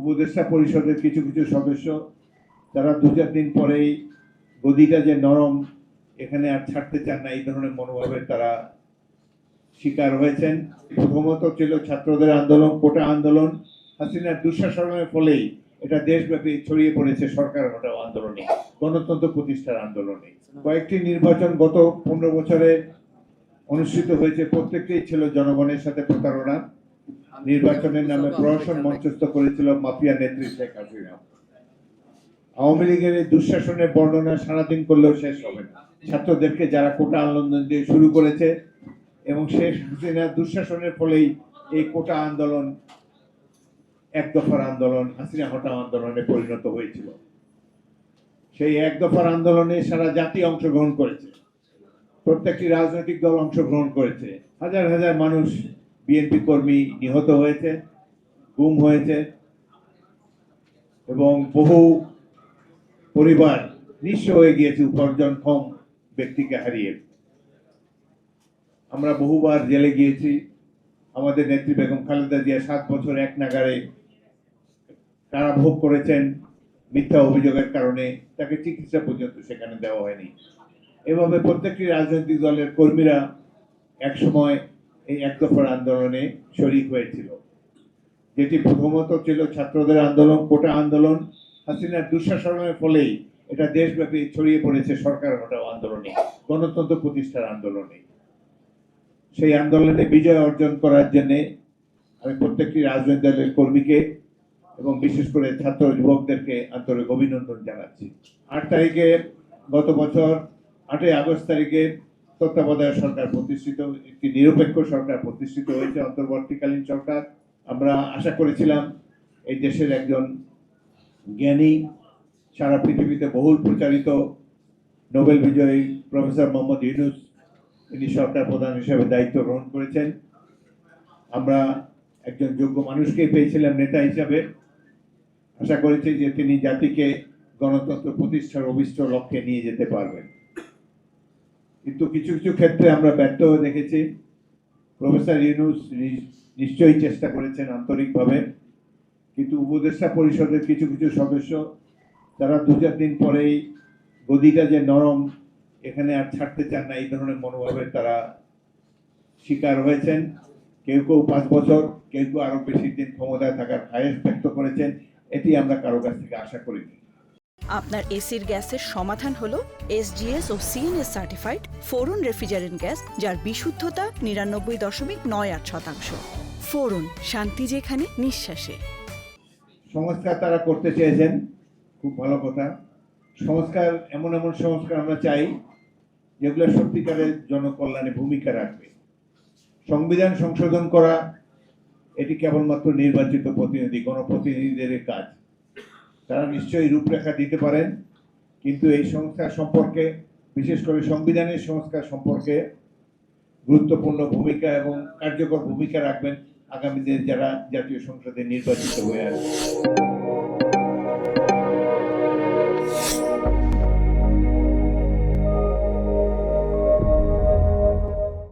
উপদেষ্টা পরিষদের কিছু কিছু সদস্য তারা 2-4 দিন পরেই গদিটা যে নরম এখানে আর ছাড়তে চান না, এই ধরনের মনোভাবের তারা শিকার হয়েছেন। প্রথমত ছিল ছাত্রদের আন্দোলন, কোটা আন্দোলন, হাসিনার দুঃশাসনের ফলেই এটা দেশব্যাপী ছড়িয়ে পড়েছে সরকার হটাও আন্দোলনে, গণতন্ত্র প্রতিষ্ঠার আন্দোলনে। কয়েকটি নির্বাচন গত 15 বছরে অনুষ্ঠিত হয়েছে, প্রত্যেকটাই ছিল জনগণের সাথে প্রতারণা। নির্বাচনের নামে প্রহসন মঞ্চস্থ করেছিল মাফিয়া নেত্রী শেখ হাসিনা। আওয়ামী লীগের এই দুঃশাসনের বর্ণনা সারাদিন করলেও শেষ হবে না। ছাত্রদেরকে যারা কোটা আন্দোলন দিয়ে শুরু করেছে এবং শেখ হাসিনার দুঃশাসনের ফলেই এই কোটা আন্দোলন এক দফার আন্দোলন, হাসিনা হটাও আন্দোলনে পরিণত হয়েছিল। সেই এক দফার আন্দোলনে সারা জাতি অংশগ্রহণ করেছে, প্রত্যেকটি রাজনৈতিক দল অংশগ্রহণ করেছে। হাজার হাজার মানুষ, বিএনপি কর্মী নিহত হয়েছে, গুম হয়েছে এবং বহু পরিবার নিঃস্ব হয়ে গিয়েছে উপার্জনক্ষম ব্যক্তিকে হারিয়ে। আমরা বহুবার জেলে গিয়েছি। আমাদের নেত্রী বেগম খালেদা জিয়া 7 বছর এক নাগাড়ে কারাভোগ করেছেন মিথ্যা অভিযোগের কারণে, তাকে চিকিৎসা পর্যন্ত সেখানে দেওয়া হয়নি। এভাবে প্রত্যেকটি রাজনৈতিক দলের কর্মীরা একসময় এই এক দফার আন্দোলনে শরিক হয়েছিল, যেটি প্রথমত ছিল ছাত্রদের আন্দোলন, কোটা আন্দোলন, হাসিনার দুঃশাসনের ফলেই এটা দেশব্যাপী ছড়িয়ে পড়েছে সরকার হটাও আন্দোলনে, গণতন্ত্র প্রতিষ্ঠার আন্দোলনে। সেই আন্দোলনে বিজয় অর্জন করার জন্য আমি প্রত্যেকটি রাজনৈতিক দলের কর্মীকে এবং বিশেষ করে ছাত্র যুবকদেরকে আন্তরিক অভিনন্দন জানাচ্ছি। 8 তারিখে গত বছর 8ই আগস্ট তারিখে তত্ত্বাবধায়ক সরকার প্রতিষ্ঠিত, একটি নিরপেক্ষ সরকার প্রতিষ্ঠিত হয়েছে, অন্তর্বর্তীকালীন সরকার। আমরা আশা করেছিলাম এই দেশের একজন জ্ঞানী, সারা পৃথিবীতে বহুল প্রচারিত নোবেল বিজয়ী প্রফেসর মোহাম্মদ ইউনূস তিনি সরকার প্রধান হিসেবে দায়িত্ব গ্রহণ করেছেন। আমরা একজন যোগ্য মানুষকেই পেয়েছিলাম নেতা হিসাবে। আশা করেছি যে তিনি জাতিকে গণতন্ত্র প্রতিষ্ঠার অভিষ্ট লক্ষ্যে নিয়ে যেতে পারবেন, কিন্তু কিছু কিছু ক্ষেত্রে আমরা ব্যর্থ হয়ে দেখেছি। প্রফেসর ইউনূস নিশ্চয়ই চেষ্টা করেছেন আন্তরিকভাবে, কিন্তু উপদেষ্টা পরিষদের কিছু কিছু সদস্য তারা 2-4 দিন পরেই গদিটা যে নরম এখানে আর ছাড়তে চান না, এই ধরনের মনোভাবের তারা শিকার হয়েছেন। কেউ কেউ 5 বছর, কেউ কেউ আরো বেশি দিন ক্ষমতায় থাকার খায়েশ ব্যক্ত করেছেন। এটি আমরা কারো কাছ থেকে আশা করিনি। আপনার এসির গ্যাসের সমাধান হলো এসজিএস ও সিএনএস সার্টিফাইড ফোরন রেফ্রিজারেন্ট গ্যাস, যার বিশুদ্ধতা 99.98%। ফোরন, শান্তি যেখানে, নিঃশ্বাসে। সংস্কার তারা করতে চেয়েছেন, খুব ভালো কথা। সংস্কার, এমন এমন সংস্কার আমরা চাই যেগুলো সত্যিকারের জনকল্যাণে ভূমিকা রাখবে। সংবিধান সংশোধন করা এটি কেবলমাত্র নির্বাচিত প্রতিনিধি, গণপ্রতিনিধিদের কাজ। তারা নিশ্চয়ই রূপরেখা দিতে পারেন, কিন্তু এই সংস্কার সম্পর্কে, বিশেষ করে সংবিধানের সংস্কার সম্পর্কে গুরুত্বপূর্ণ ভূমিকা এবং কার্যকর ভূমিকা রাখবেন আগামী দিনে যারা জাতীয় সংসদে নির্বাচিত হয়ে আসবে।